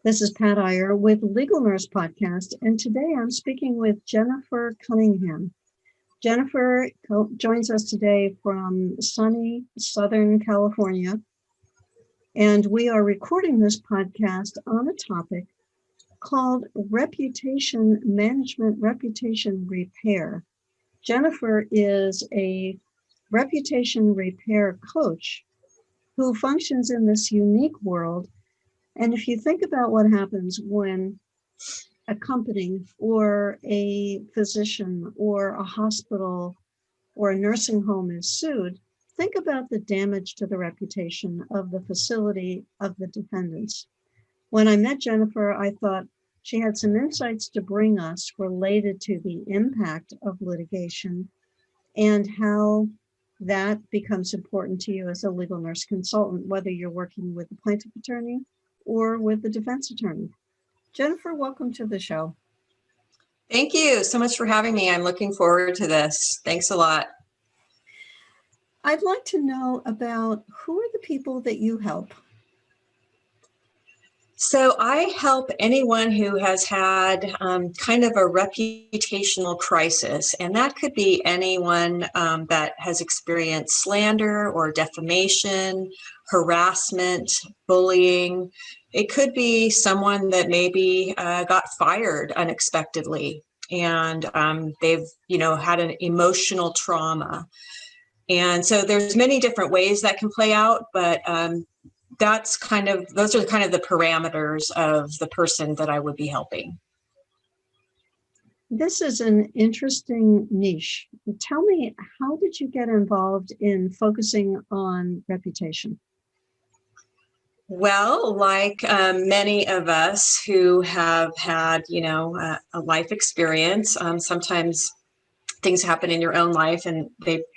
This is Pat Iyer with Legal Nurse Podcast, and today I'm speaking with Jennifer Cunningham. Jennifer joins us today from sunny Southern California, and we are recording this podcast on a topic called reputation management, reputation repair. Jennifer is a reputation repair coach who functions in this unique world. And if you think about what happens when a company or a physician or a hospital or a nursing home is sued, think about the damage to the reputation of the facility of the defendants. When I met Jennifer, I thought she had some insights to bring us related to the impact of litigation and how that becomes important to you as a legal nurse consultant, whether you're working with the plaintiff attorney or with the defense attorney. Jennifer, welcome to the show. Thank you so much for having me. I'm looking forward to this. Thanks a lot. I'd like to know about who are the people that you help? So I help anyone who has had kind of a reputational crisis, and that could be anyone that has experienced slander or defamation, harassment, bullying. It could be someone that maybe got fired unexpectedly, and they've had an emotional trauma. And so there's many different ways that can play out, but those are kind of the parameters of the person that I would be helping. This is an interesting niche. Tell me, how did you get involved in focusing on reputation? Well, like many of us who have had, a life experience, sometimes things happen in your own life and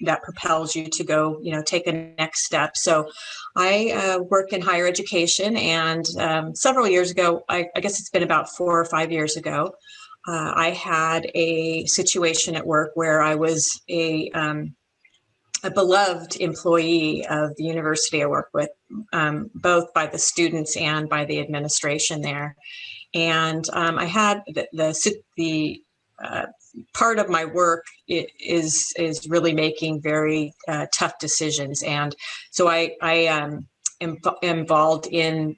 that propels you to go, take a next step. So I work in higher education, and several years ago, I guess it's been about 4 or 5 years ago, I had a situation at work where I was a beloved employee of the university I work with, both by the students and by the administration there. And I had the part of my work is really making very tough decisions, and so I am involved in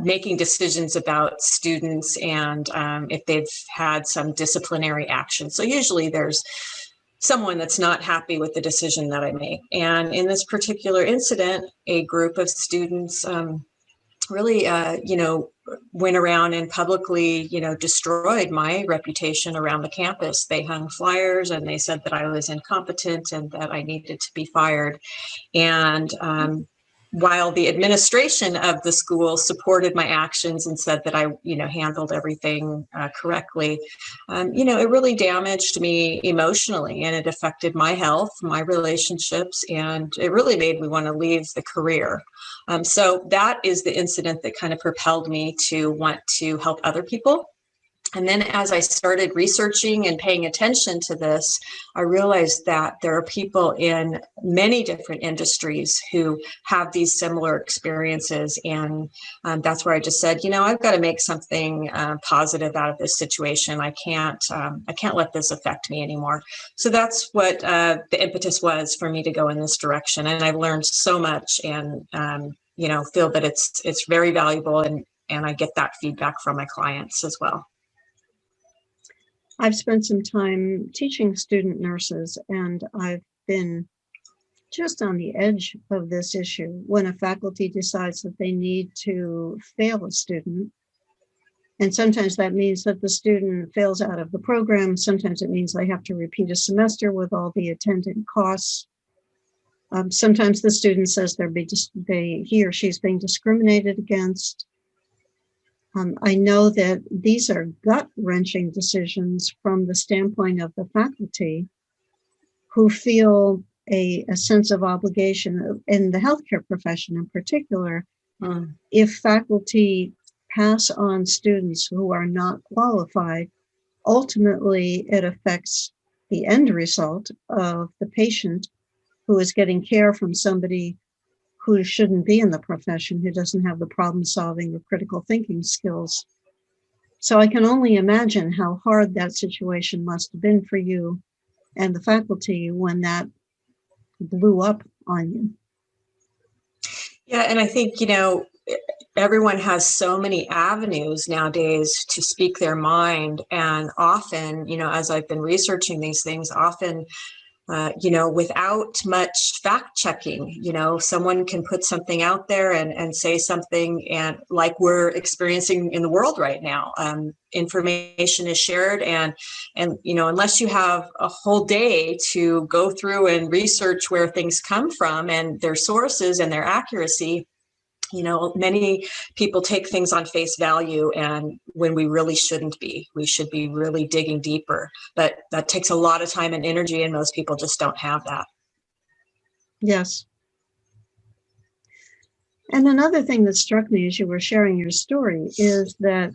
making decisions about students and if they've had some disciplinary action. So usually there's someone that's not happy with the decision that I make. And in this particular incident, a group of students really, went around and publicly, destroyed my reputation around the campus. They hung flyers and they said that I was incompetent and that I needed to be fired. And while the administration of the school supported my actions and said that I, handled everything correctly, it really damaged me emotionally, and it affected my health, my relationships, and it really made me want to leave the career. So that is the incident that kind of propelled me to want to help other people. And then as I started researching and paying attention to this, I realized that there are people in many different industries who have these similar experiences. And that's where I just said, I've got to make something positive out of this situation. I can't let this affect me anymore. So that's what the impetus was for me to go in this direction. And I've learned so much, and feel that it's very valuable, and I get that feedback from my clients as well. I've spent some time teaching student nurses, and I've been just on the edge of this issue when a faculty decides that they need to fail a student. And sometimes that means that the student fails out of the program. Sometimes it means they have to repeat a semester with all the attendant costs. Sometimes the student says he or she's being discriminated against. I know that these are gut-wrenching decisions from the standpoint of the faculty, who feel a sense of obligation in the healthcare profession in particular. If faculty pass on students who are not qualified, ultimately it affects the end result of the patient who is getting care from somebody who shouldn't be in the profession, who doesn't have the problem solving or critical thinking skills. So I can only imagine how hard that situation must have been for you and the faculty when that blew up on you. Yeah, and I think, everyone has so many avenues nowadays to speak their mind. And often, as I've been researching these things, often, without much fact checking, someone can put something out there and say something, and like we're experiencing in the world right now, information is shared, and unless you have a whole day to go through and research where things come from and their sources and their accuracy, many people take things on face value, and when we really shouldn't be. We should be really digging deeper. But that takes a lot of time and energy, and most people just don't have that. Yes. And another thing that struck me as you were sharing your story is that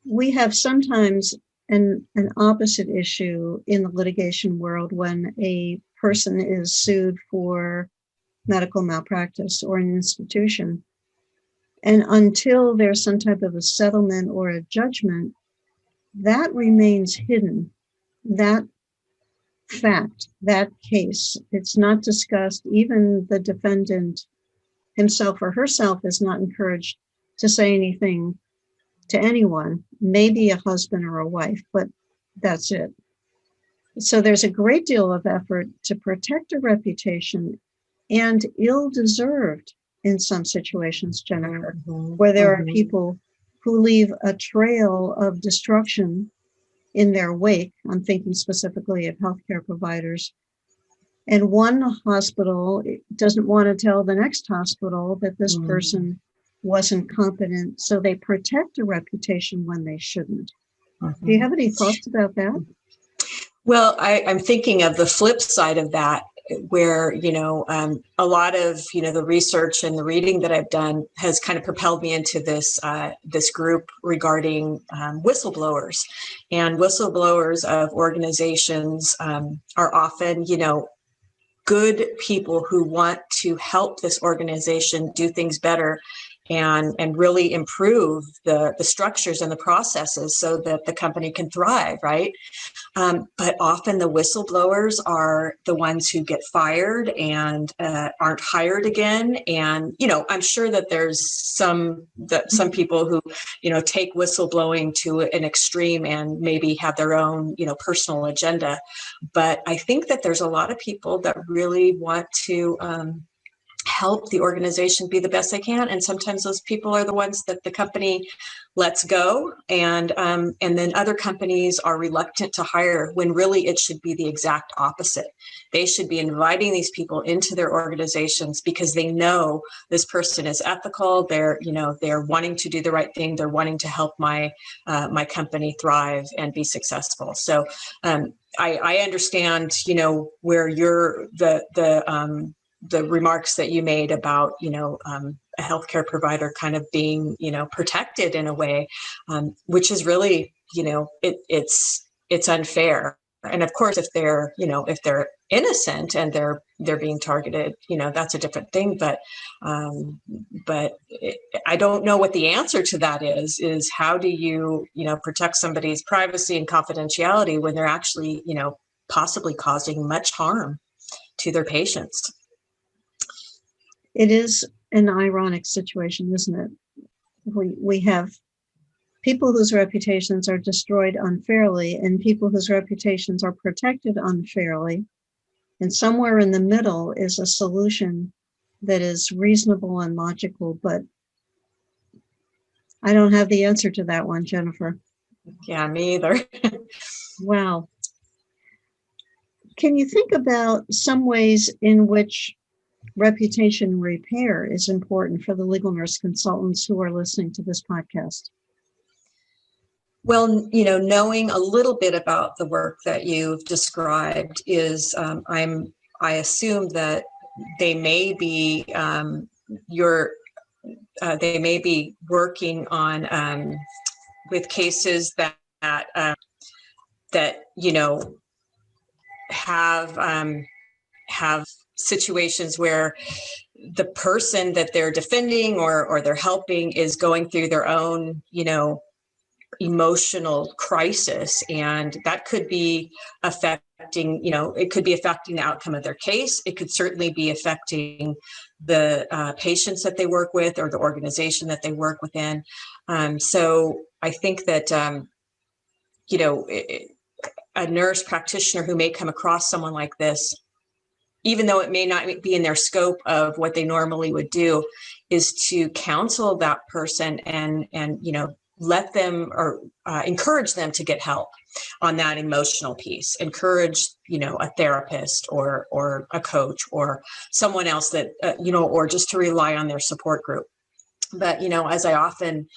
we have sometimes an opposite issue in the litigation world when a person is sued for medical malpractice or an institution. And until there's some type of a settlement or a judgment, that remains hidden. That fact, that case, it's not discussed. Even the defendant himself or herself is not encouraged to say anything to anyone, maybe a husband or a wife, but that's it. So there's a great deal of effort to protect a reputation, and ill-deserved in some situations, Jennifer, where there are people who leave a trail of destruction in their wake. I'm thinking specifically of healthcare providers. And one hospital doesn't want to tell the next hospital that this person wasn't competent, so they protect a reputation when they shouldn't. Do you have any thoughts about that? Well, I'm thinking of the flip side of that, where, a lot of, the research and the reading that I've done has kind of propelled me into this group regarding whistleblowers. And whistleblowers of organizations are often, good people who want to help this organization do things better and really improve the structures and the processes so that the company can thrive, right? But often the whistleblowers are the ones who get fired and aren't hired again. And, I'm sure that there's some people who, take whistleblowing to an extreme and maybe have their own, personal agenda. But I think that there's a lot of people that really want to help the organization be the best they can, and sometimes those people are the ones that the company lets go, and then other companies are reluctant to hire, when really it should be the exact opposite. They should be inviting these people into their organizations because they know this person is ethical. They're wanting to do the right thing. They're wanting to help my company thrive and be successful. So I understand where you're the remarks that you made about, a healthcare provider kind of being, protected in a way, which is really, it's unfair. And of course, if they're innocent and they're being targeted, that's a different thing. But I don't know what the answer to that is how do you, protect somebody's privacy and confidentiality when they're actually, possibly causing much harm to their patients. It is an ironic situation, isn't it? We have people whose reputations are destroyed unfairly and people whose reputations are protected unfairly. And somewhere in the middle is a solution that is reasonable and logical, but I don't have the answer to that one, Jennifer. Yeah, me either. Wow. Can you think about some ways in which reputation repair is important for the legal nurse consultants who are listening to this podcast? Well, knowing a little bit about the work that you've described is, I assume that they may be they may be working on with cases that have situations where the person that they're defending or they're helping is going through their own, emotional crisis, and that could be affecting, it could be affecting the outcome of their case. It could certainly be affecting the patients that they work with or the organization that they work within. So I think that, a nurse practitioner who may come across someone like this, even though it may not be in their scope of what they normally would do, is to counsel that person and let them or encourage them to get help on that emotional piece. Encourage, a therapist or a coach or someone else that, or just to rely on their support group. But, as I often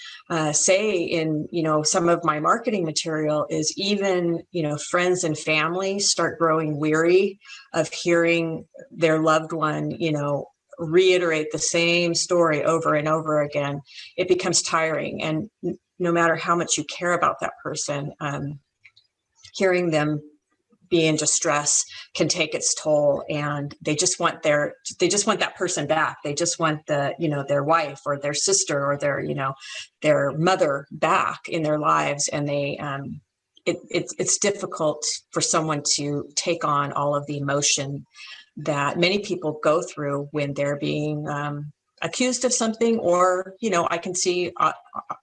say in, some of my marketing material is even, friends and family start growing weary of hearing their loved one, reiterate the same story over and over again. It becomes tiring. And no matter how much you care about that person, hearing them be in distress can take its toll, and they just want that person back. They just want their wife or their sister or their mother back in their lives. And they, it's difficult for someone to take on all of the emotion that many people go through when they're being accused of something, or, I can see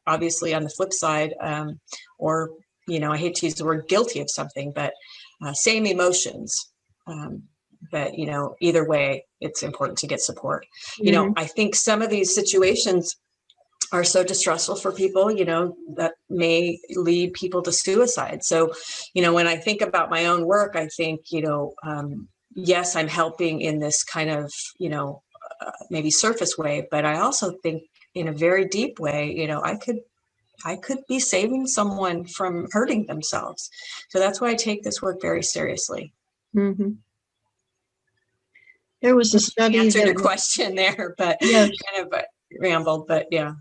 obviously on the flip side, or, I hate to use the word guilty of something, but same emotions. But, either way, it's important to get support. Mm-hmm. I think some of these situations are so distressful for people, that may lead people to suicide. So, when I think about my own work, I think, yes, I'm helping in this kind of, maybe surface way, but I also think in a very deep way, I could be saving someone from hurting themselves. So that's why I take this work very seriously. Mm-hmm. There was a study answered your question there, but yes, kind of rambled, but yeah.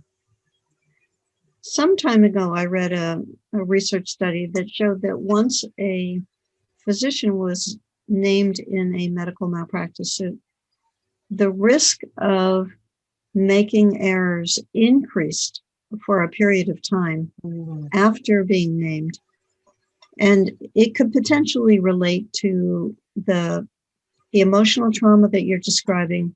Some time ago, I read a research study that showed that once a physician was named in a medical malpractice suit, the risk of making errors increased for a period of time after being named. And it could potentially relate to the emotional trauma that you're describing.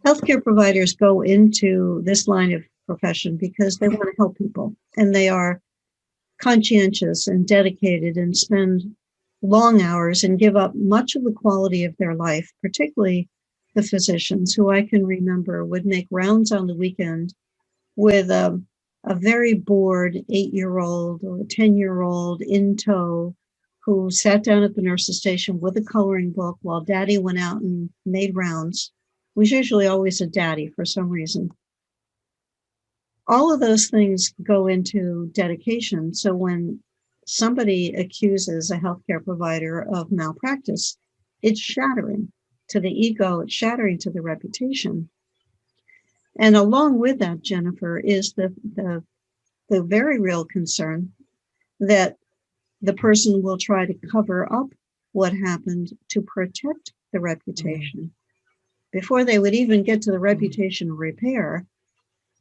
Healthcare providers go into this line of profession because they want to help people, and they are conscientious and dedicated and spend long hours and give up much of the quality of their life, particularly the physicians who I can remember would make rounds on the weekend with a very bored 8-year-old or a 10-year-old in tow who sat down at the nurse's station with a coloring book while daddy went out and made rounds. It was usually always a daddy for some reason. All of those things go into dedication. So when somebody accuses a healthcare provider of malpractice, it's shattering to the ego, it's shattering to the reputation. And along with that, Jennifer, is the very real concern that the person will try to cover up what happened to protect the reputation. Before they would even get to the reputation repair,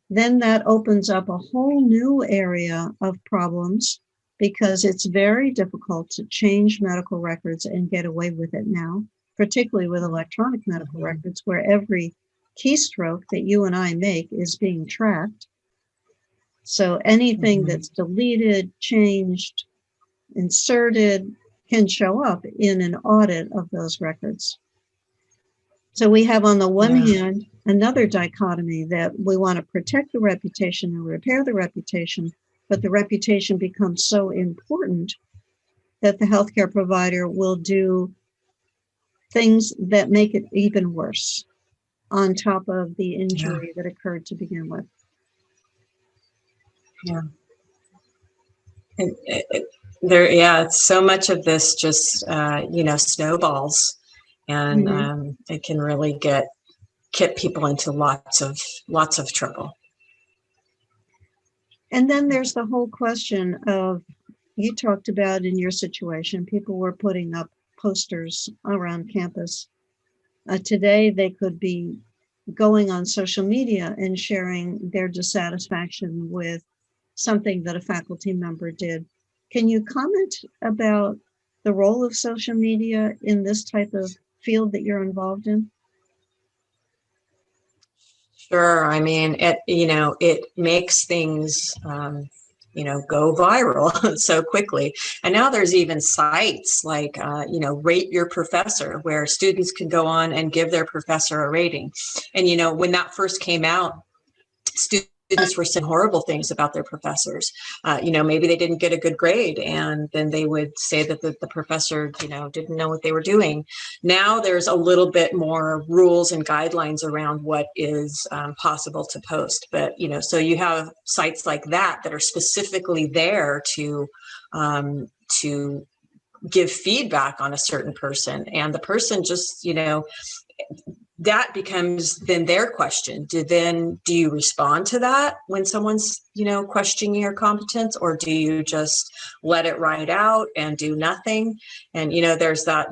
then that opens up a whole new area of problems, because it's very difficult to change medical records and get away with it now, particularly with electronic medical records, where every keystroke that you and I make is being tracked. So anything that's deleted, changed, inserted can show up in an audit of those records. So we have on the one hand another dichotomy that we want to protect the reputation and repair the reputation, but the reputation becomes so important that the healthcare provider will do things that make it even worse on top of the injury that occurred to begin with. Yeah. It's so much of this just, snowballs, and it can really get people into lots of trouble. And then there's the whole question of, you talked about in your situation, people were putting up posters around campus. Today, they could be going on social media and sharing their dissatisfaction with something that a faculty member did. Can you comment about the role of social media in this type of field that you're involved in? Sure. I mean, it makes things, go viral so quickly. And now there's even sites like, Rate Your Professor, where students can go on and give their professor a rating. And, when that first came out, students were saying horrible things about their professors. Maybe they didn't get a good grade, and then they would say that the professor, didn't know what they were doing. Now there's a little bit more rules and guidelines around what is possible to post. But, so you have sites like that are specifically there to give feedback on a certain person, and the person just, that becomes then their question. Do you respond to that when someone's, questioning your competence, or do you just let it ride out and do nothing? And, there's that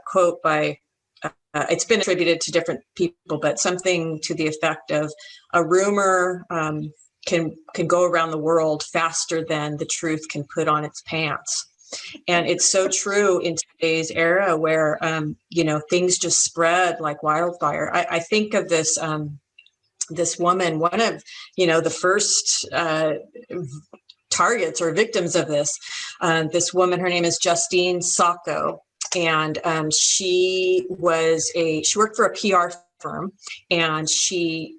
quote by, it's been attributed to different people, but something to the effect of a rumor can go around the world faster than the truth can put on its pants. And it's so true in today's era where, things just spread like wildfire. I think of this woman, one of, the first targets or victims of this woman. Her name is Justine Sacco. And she worked for a PR firm, and she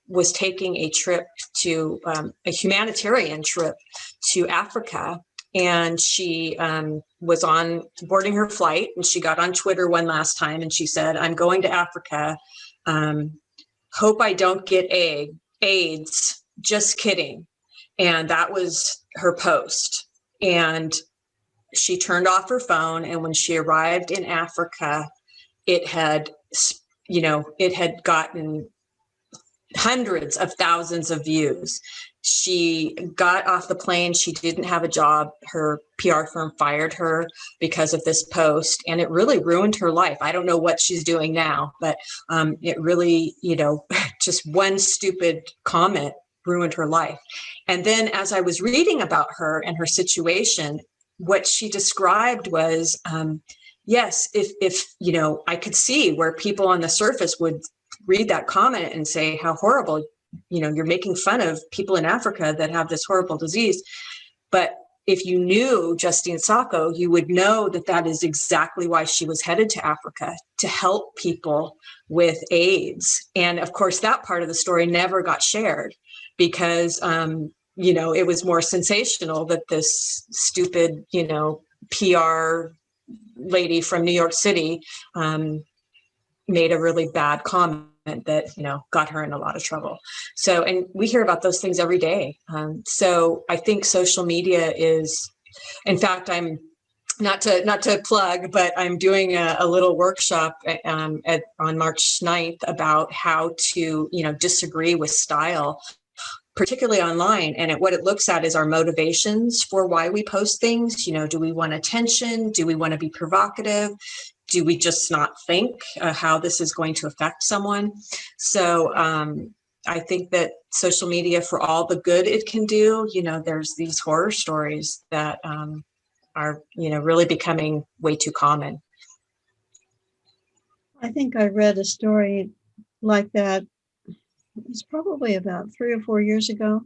was taking a trip to a humanitarian trip to Africa. And she was boarding her flight, and she got on Twitter one last time, and she said, "I'm going to Africa. Hope I don't get AIDS. Just kidding." And that was her post. And she turned off her phone. And when she arrived in Africa, it had gotten hundreds of thousands of views. She got off the plane. She didn't have a job. Her PR firm fired her because of this post, and it really ruined her life. I don't know what she's doing now, but it really, just one stupid comment ruined her life. And then as I was reading about her and her situation, what she described was, yes, if I could see where people on the surface would read that comment and say how horrible, you're making fun of people in Africa that have this horrible disease. But if you knew Justine Sacco, you would know that that is exactly why she was headed to Africa, to help people with AIDS. And of course, that part of the story never got shared because, it was more sensational that this stupid, PR lady from New York City made a really bad comment that, got her in a lot of trouble. So, and we hear about those things every day. So I think social media is, in fact, I'm not to plug, but I'm doing a little workshop on March 9th about how to, disagree with style, particularly online. And what it looks at is our motivations for why we post things. Do we want attention? Do we want to be provocative? Do we just not think how this is going to affect someone? So I think that social media, for all the good it can do, there's these horror stories that are, really becoming way too common. I think I read a story like that. It's probably about 3 or 4 years ago.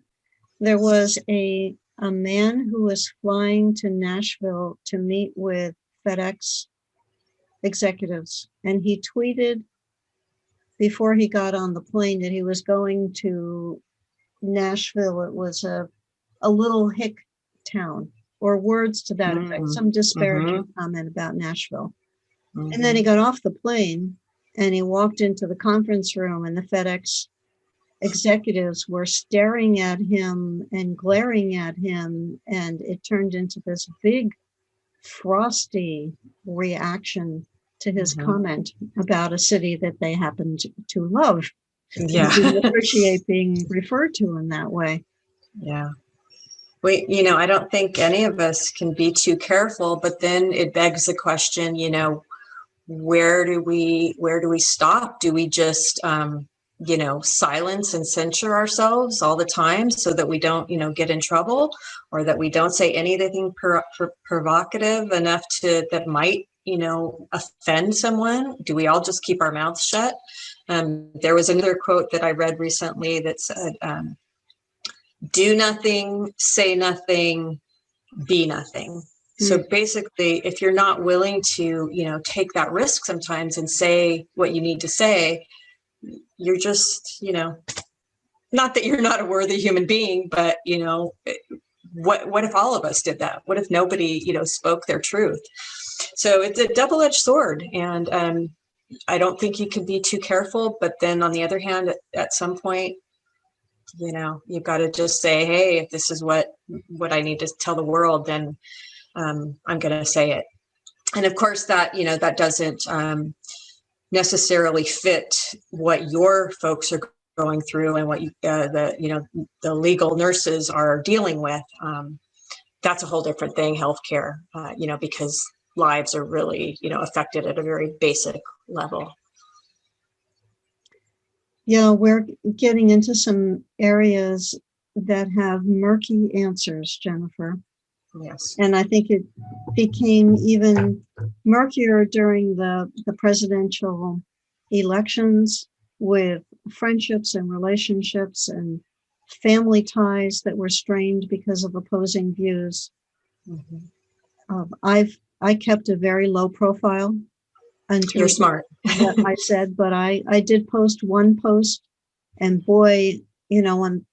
There was a man who was flying to Nashville to meet with FedEx executives, and he tweeted before he got on the plane that he was going to Nashville. It was a little hick town, or words to that effect, some disparaging comment about Nashville. And then he got off the plane and he walked into the conference room, and the FedEx executives were staring at him and glaring at him, and it turned into this big frosty reaction to his comment about a city that they happened to love. Yeah. Didn't appreciate being referred to in that way. Yeah. I don't think any of us can be too careful, but then it begs the question, where do we stop? Do we just, silence and censure ourselves all the time so that we don't, get in trouble, or that we don't say anything provocative enough that might, offend someone? Do we all just keep our mouths shut? There was another quote that I read recently that said, do nothing, say nothing, be nothing. So basically, if you're not willing to, take that risk sometimes and say what you need to say, you're just, not that you're not a worthy human being, but, what if all of us did that? What if nobody, spoke their truth? So it's a double-edged sword. And I don't think you can be too careful. But then on the other hand, at some point, you've got to just say, hey, if this is what I need to tell the world, then I'm going to say it. And of course that, that doesn't necessarily fit what your folks are going through and what the legal nurses are dealing with. That's a whole different thing, healthcare, because lives are really, affected at a very basic level. Yeah, we're getting into some areas that have murky answers, Jennifer. Yes. And I think it became even murkier during the presidential elections, with friendships and relationships and family ties that were strained because of opposing views. I kept a very low profile until You're smart. what I said, but I did post one post, and boy, when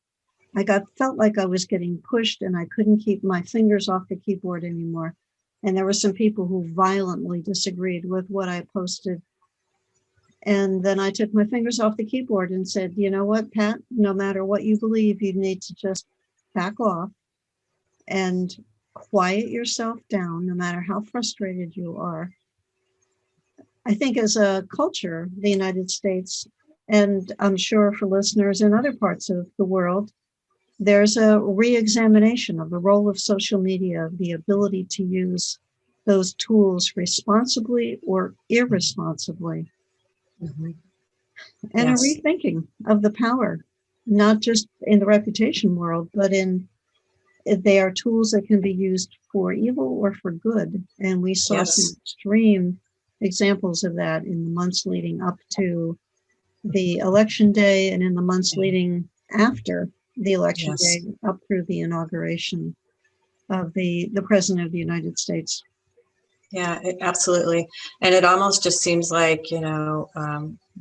felt like I was getting pushed and I couldn't keep my fingers off the keyboard anymore. And there were some people who violently disagreed with what I posted. And then I took my fingers off the keyboard and said, you know what, Pat, no matter what you believe, you need to just back off and quiet yourself down, no matter how frustrated you are. I think as a culture, the United States, and I'm sure for listeners in other parts of the world, there's a re-examination of the role of social media, the ability to use those tools responsibly or irresponsibly, and Yes. a rethinking of the power, not just in the reputation world, but they are tools that can be used for evil or for good. And we saw some extreme examples of that in the months leading up to the election day and in the months leading after the election day up through the inauguration of the President of the United States. Yeah, absolutely. And it almost just seems like,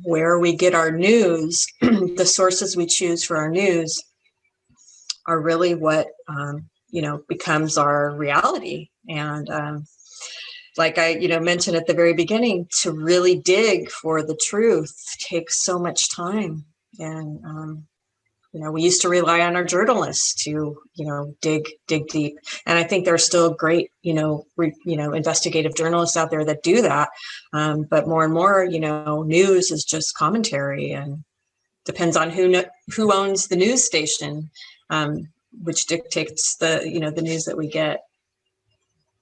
where we get our news, the sources we choose for our news are really what, becomes our reality. And like I, mentioned at the very beginning, to really dig for the truth takes so much time. And, we used to rely on our journalists to, dig deep. And I think there are still great, investigative journalists out there that do that. But more and more, news is just commentary, and depends on who owns the news station, which dictates the news that we get.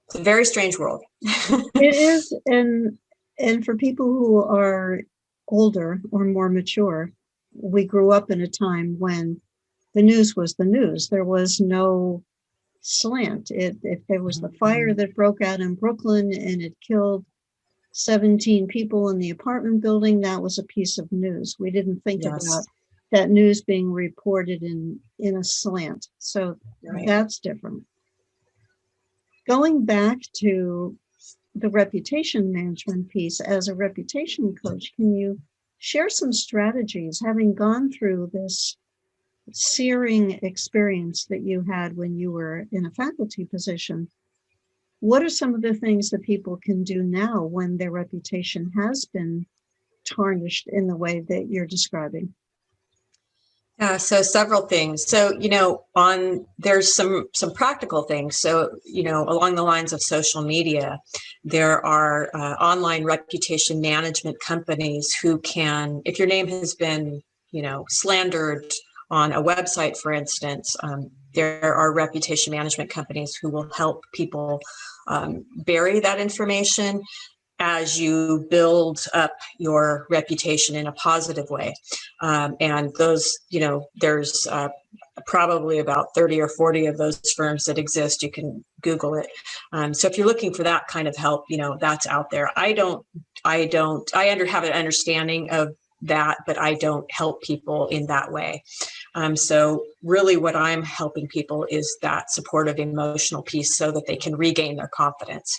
It's a very strange world. It is, and for people who are older or more mature, we grew up in a time when the news was the news. There was no slant. If there was the fire that broke out in Brooklyn and it killed 17 people in the apartment building, that was a piece of news. We didn't think about that news being reported in a slant. So that's different. Going back to the reputation management piece, as a reputation coach, can you share some strategies, having gone through this searing experience that you had when you were in a faculty position? What are some of the things that people can do now when their reputation has been tarnished in the way that you're describing? So several things. So, there's some practical things. So, along the lines of social media, there are online reputation management companies who can, if your name has been, slandered on a website, for instance, there are reputation management companies who will help people bury that information. as you build up your reputation in a positive way. And those, there's probably about 30 or 40 of those firms that exist. You can Google it. So if you're looking for that kind of help, that's out there. I have an understanding of that, but I don't help people in that way. So really what I'm helping people is that supportive emotional piece so that they can regain their confidence.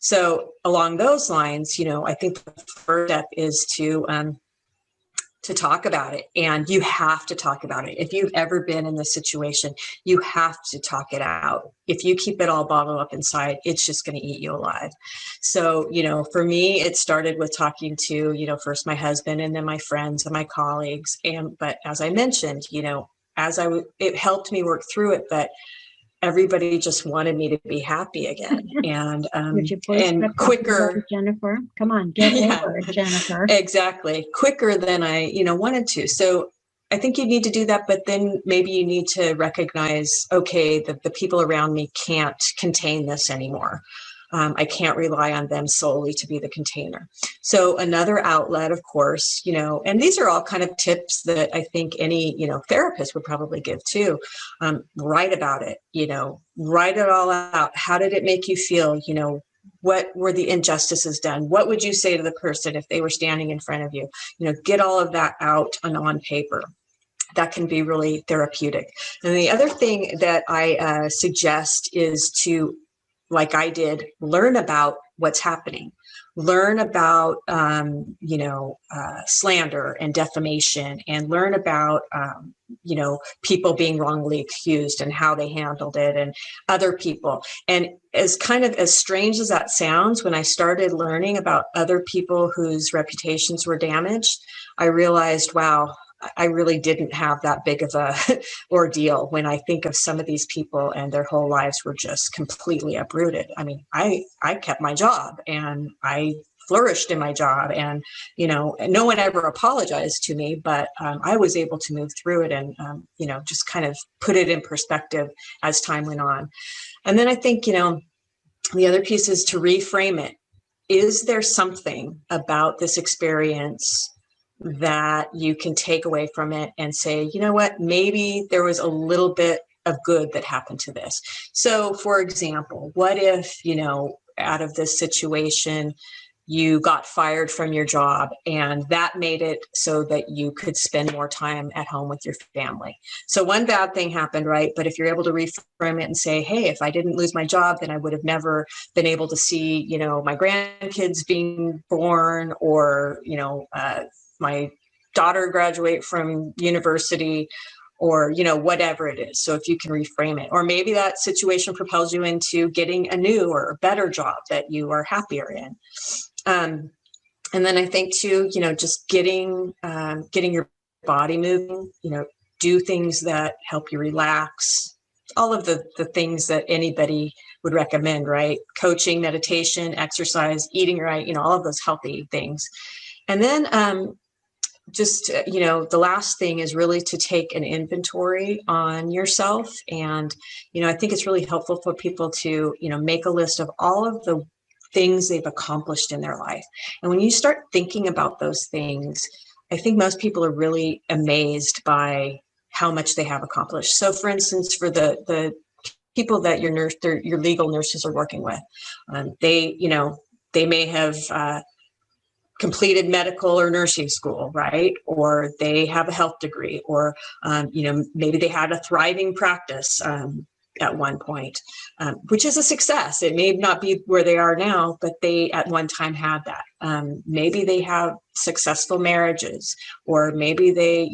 So along those lines, I think the first step is to talk about it. And you have to talk about it. If you've ever been in this situation, you have to talk it out. If you keep it all bottled up inside, it's just going to eat you alive. So, for me, it started with talking to, first my husband and then my friends and my colleagues. But as I mentioned, it helped me work through it, but everybody just wanted me to be happy again. And quicker. Jennifer, come on, get over it, Jennifer. Exactly. Quicker than I, wanted to. So I think you need to do that, but then maybe you need to recognize, okay, that the people around me can't contain this anymore. I can't rely on them solely to be the container. So another outlet, of course, and these are all kind of tips that I think any, therapist would probably give too. Write about it, write it all out. How did it make you feel? What were the injustices done? What would you say to the person if they were standing in front of you? Get all of that out and on paper. That can be really therapeutic. And the other thing that I suggest is to, like I did, learn about what's happening. Learn about, slander and defamation, and learn about, people being wrongly accused and how they handled it, and other people. And as strange as that sounds, when I started learning about other people whose reputations were damaged, I realized, wow, I really didn't have that big of a ordeal when I think of some of these people and their whole lives were just completely uprooted. I mean, I kept my job and I flourished in my job, and, no one ever apologized to me, but I was able to move through it and, just kind of put it in perspective as time went on. And then I think, the other piece is to reframe it. Is there something about this experience that you can take away from it and say, you know what, maybe there was a little bit of good that happened to this. So for example, what if, out of this situation, you got fired from your job and that made it so that you could spend more time at home with your family. So one bad thing happened, right? But if you're able to reframe it and say, hey, if I didn't lose my job, then I would have never been able to see, my grandkids being born, or, my daughter graduate from university, or, whatever it is. So if you can reframe it, or maybe that situation propels you into getting a new or better job that you are happier in. And then I think too, just getting your body moving, do things that help you relax, all of the things that anybody would recommend, right? Coaching, meditation, exercise, eating right, all of those healthy things. And then, the last thing is really to take an inventory on yourself. And, I think it's really helpful for people to, make a list of all of the things they've accomplished in their life. And when you start thinking about those things, I think most people are really amazed by how much they have accomplished. So for instance, for the people that your legal nurses are working with, they may have, completed medical or nursing school, right? Or they have a health degree, or, maybe they had a thriving practice at one point, which is a success. It may not be where they are now, but they at one time had that. Maybe they have successful marriages, or maybe they,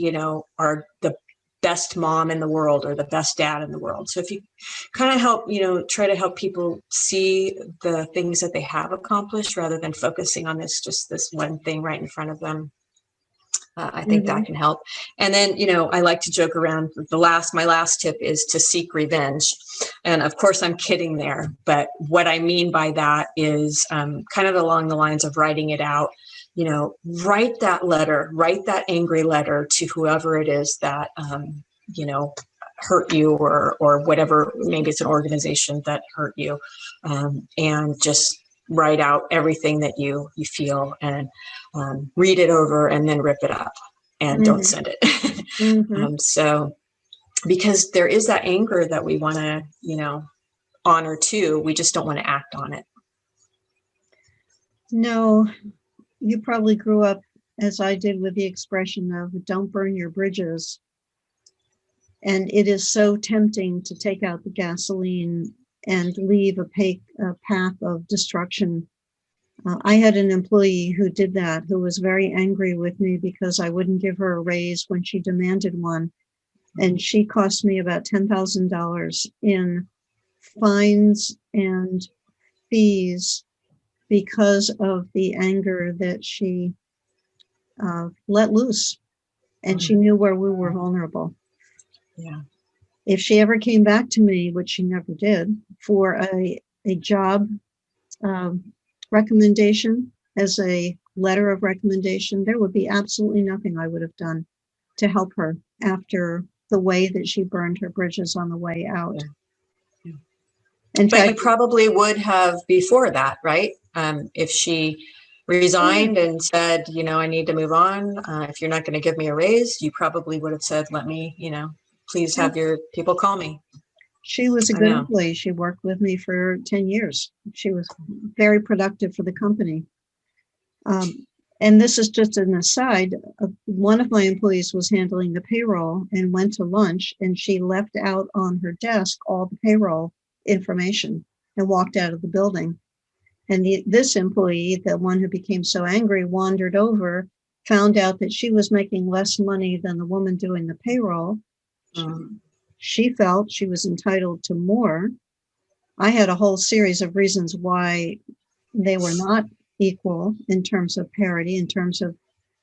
are the best mom in the world or the best dad in the world. So if you kind of help, try to help people see the things that they have accomplished rather than focusing on just this one thing right in front of them, I think that can help. And then, I like to joke around. My last tip is to seek revenge. And of course I'm kidding there, but what I mean by that is kind of along the lines of writing it out. Write that angry letter to whoever it is that, hurt you, or whatever, maybe it's an organization that hurt you, and just write out everything that you feel and read it over and then rip it up and don't send it. So because there is that anger that we want to, honor too, we just don't want to act on it. No, you probably grew up as I did with the expression of don't burn your bridges. And it is so tempting to take out the gasoline and leave a path of destruction. I had an employee who did that, who was very angry with me because I wouldn't give her a raise when she demanded one. And she cost me about $10,000 in fines and fees because of the anger that she let loose. And she knew where we were vulnerable. Yeah. If she ever came back to me, which she never did, for a job recommendation, as a letter of recommendation, there would be absolutely nothing I would have done to help her after the way that she burned her bridges on the way out. Yeah. In but fact, you probably would have before that, right? If she resigned and said, I need to move on. If you're not going to give me a raise, you probably would have said, let me, please have your people call me. She was a good employee. She worked with me for 10 years. She was very productive for the company. And this is just an aside. One of my employees was handling the payroll and went to lunch, and she left out on her desk all the payroll information and walked out of the building. And this employee, the one who became so angry, wandered over, found out that she was making less money than the woman doing the payroll. She felt she was entitled to more. I had a whole series of reasons why they were not equal in terms of parity, in terms of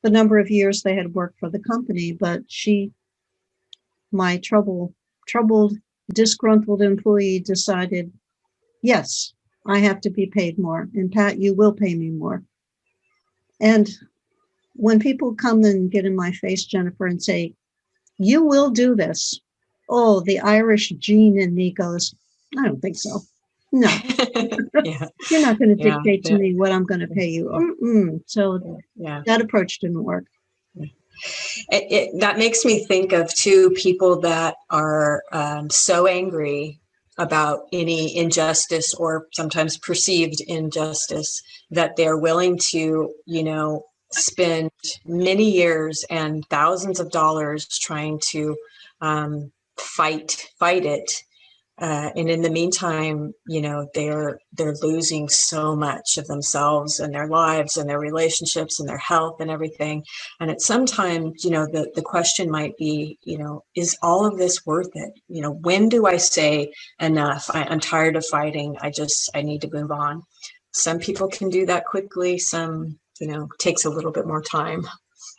the number of years they had worked for the company. But my troubled, disgruntled employee decided, yes, I have to be paid more. And Pat, you will pay me more. And when people come and get in my face, Jennifer, and say, you will do this. Oh, the Irish gene in me goes, I don't think so. No, you're not going to dictate to me what I'm going to pay you. So that approach didn't work. That makes me think of two people that are so angry about any injustice or sometimes perceived injustice that they're willing to, spend many years and thousands of dollars trying to fight it. And in the meantime, they're losing so much of themselves and their lives and their relationships and their health and everything. And at some time, the question might be, is all of this worth it? When do I say enough? I'm tired of fighting. I need to move on. Some people can do that quickly. Some, takes a little bit more time,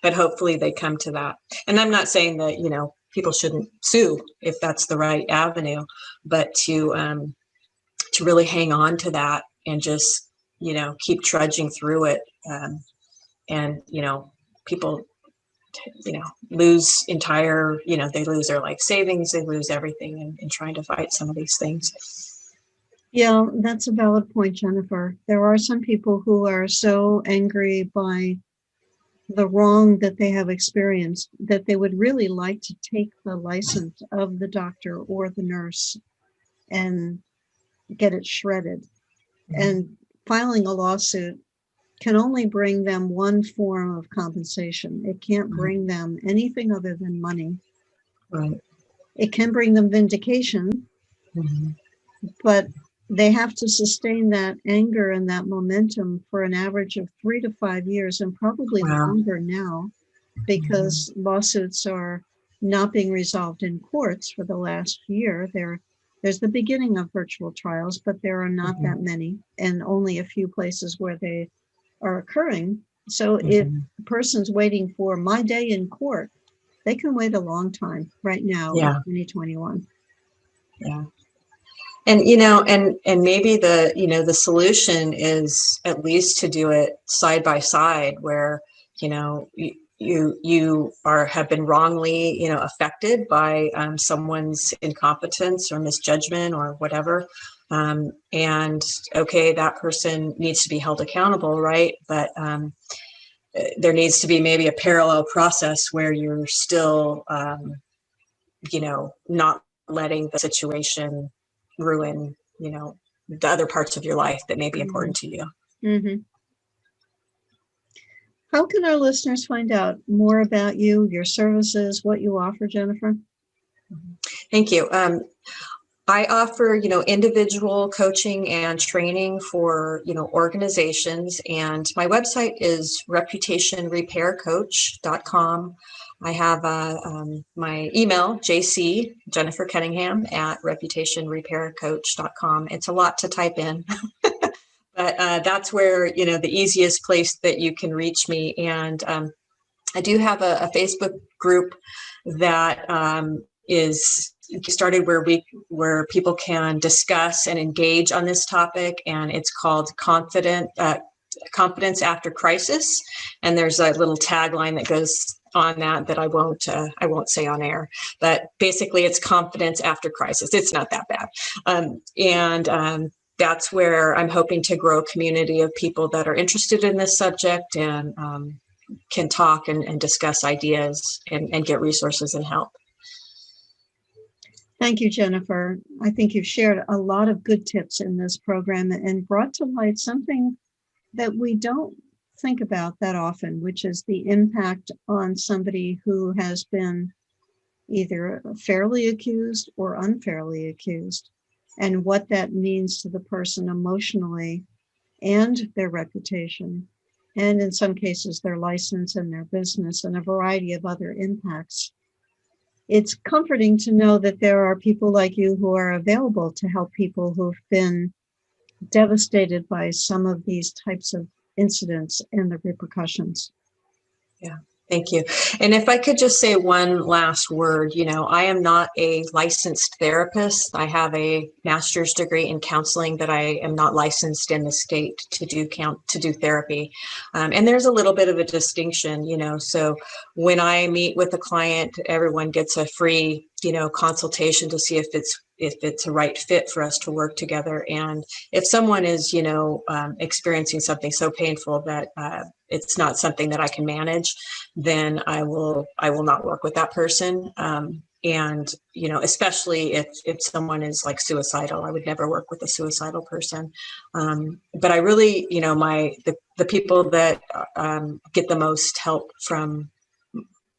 but hopefully they come to that. And I'm not saying that, people shouldn't sue if that's the right avenue, but to really hang on to that and just, keep trudging through it. And, people, lose entire, they lose their life savings, they lose everything in trying to fight some of these things. Yeah, that's a valid point, Jennifer. There are some people who are so angry by the wrong that they have experienced that they would really like to take the license of the doctor or the nurse and get it shredded. And filing a lawsuit can only bring them one form of compensation. It can't bring them anything other than money. Right. It can bring them vindication, but they have to sustain that anger and that momentum for an average of 3 to 5 years, and probably longer now, because lawsuits are not being resolved in courts for the last year. There's the beginning of virtual trials, but there are not that many, and only a few places where they are occurring. So if a person's waiting for my day in court, they can wait a long time right now in 2021. Yeah. And, and maybe the solution is at least to do it side by side where, you have been wrongly, affected by someone's incompetence or misjudgment or whatever. And okay, that person needs to be held accountable, right? But there needs to be maybe a parallel process where you're still, not letting the situation ruin, the other parts of your life that may be important to you. Mm-hmm. How can our listeners find out more about you, your services, what you offer, Jennifer? Thank you. I offer, individual coaching and training for, organizations, and my website is reputationrepaircoach.com. I have my email, Jennifer Cunningham at reputationrepaircoach.com. It's a lot to type in, but that's where, the easiest place that you can reach me. And I do have a Facebook group that is started where people can discuss and engage on this topic, and it's called Confidence After Crisis. And there's a little tagline that goes on that I won't say on air, but basically it's confidence after crisis. It's not that bad, and that's where I'm hoping to grow a community of people that are interested in this subject and can talk and discuss ideas and get resources and help. Thank you, Jennifer. I think you've shared a lot of good tips in this program and brought to light something that we don't think about that often, which is the impact on somebody who has been either fairly accused or unfairly accused, and what that means to the person emotionally and their reputation, and in some cases their license and their business, and a variety of other impacts. It's comforting to know that there are people like you who are available to help people who've been devastated by some of these types of incidents and the repercussions. Yeah. Thank you. And if I could just say one last word, I am not a licensed therapist. I have a master's degree in counseling, but I am not licensed in the state to do therapy. And there's a little bit of a distinction, so when I meet with a client, everyone gets a free, consultation to see if it's a right fit for us to work together. And if someone is, experiencing something so painful that it's not something that I can manage, then I will not work with that person. And, especially if someone is like suicidal, I would never work with a suicidal person. But I really, the people that get the most help from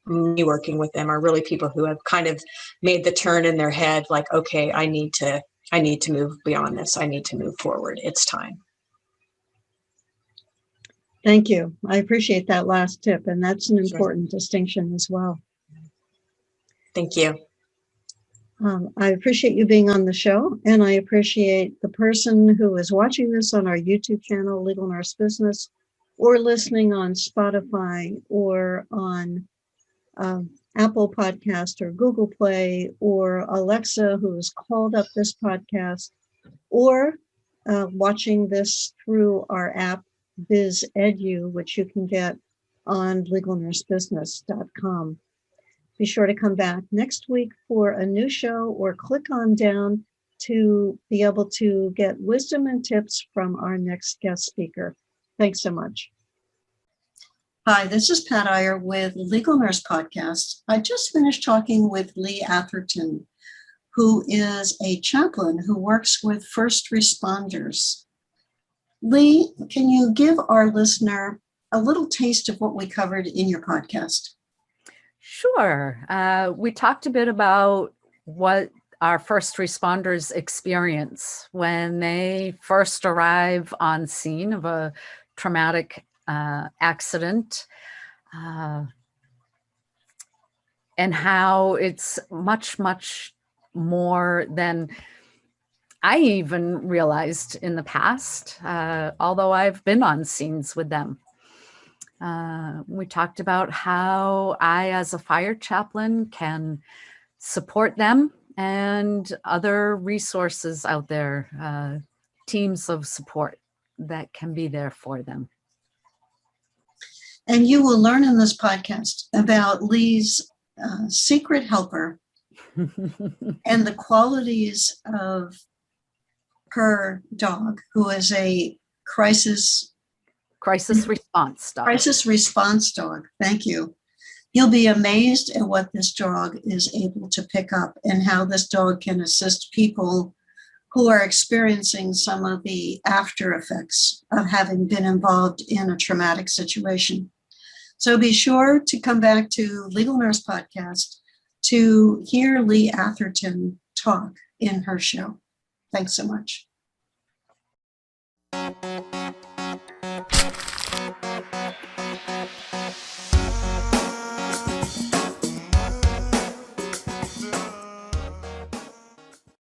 me working with them are really people who have kind of made the turn in their head, like, okay, I need to move beyond this. I need to move forward. It's time. Thank you. I appreciate that last tip, and that's an important Sure. distinction as well. Thank you. I appreciate you being on the show, and I appreciate the person who is watching this on our YouTube channel, Legal Nurse Business, or listening on Spotify or on Apple Podcast or Google Play, or Alexa, who has called up this podcast, or watching this through our app, BizEdu, which you can get on legalnursebusiness.com. Be sure to come back next week for a new show, or click on down to be able to get wisdom and tips from our next guest speaker. Thanks so much. Hi, this is Pat Iyer with Legal Nurse Podcast. I just finished talking with Lee Atherton, who is a chaplain who works with first responders. Lee, can you give our listener a little taste of what we covered in your podcast? Sure. We talked a bit about what our first responders experience when they first arrive on scene of a traumatic accident, and how it's much, much more than I even realized in the past, although I've been on scenes with them. We talked about how I, as a fire chaplain, can support them and other resources out there, teams of support that can be there for them. And you will learn in this podcast about Lee's secret helper and the qualities of her dog, who is a crisis response dog. Thank you. You'll be amazed at what this dog is able to pick up and how this dog can assist people who are experiencing some of the after effects of having been involved in a traumatic situation. So be sure to come back to Legal Nurse Podcast to hear Lee Atherton talk in her show. Thanks so much.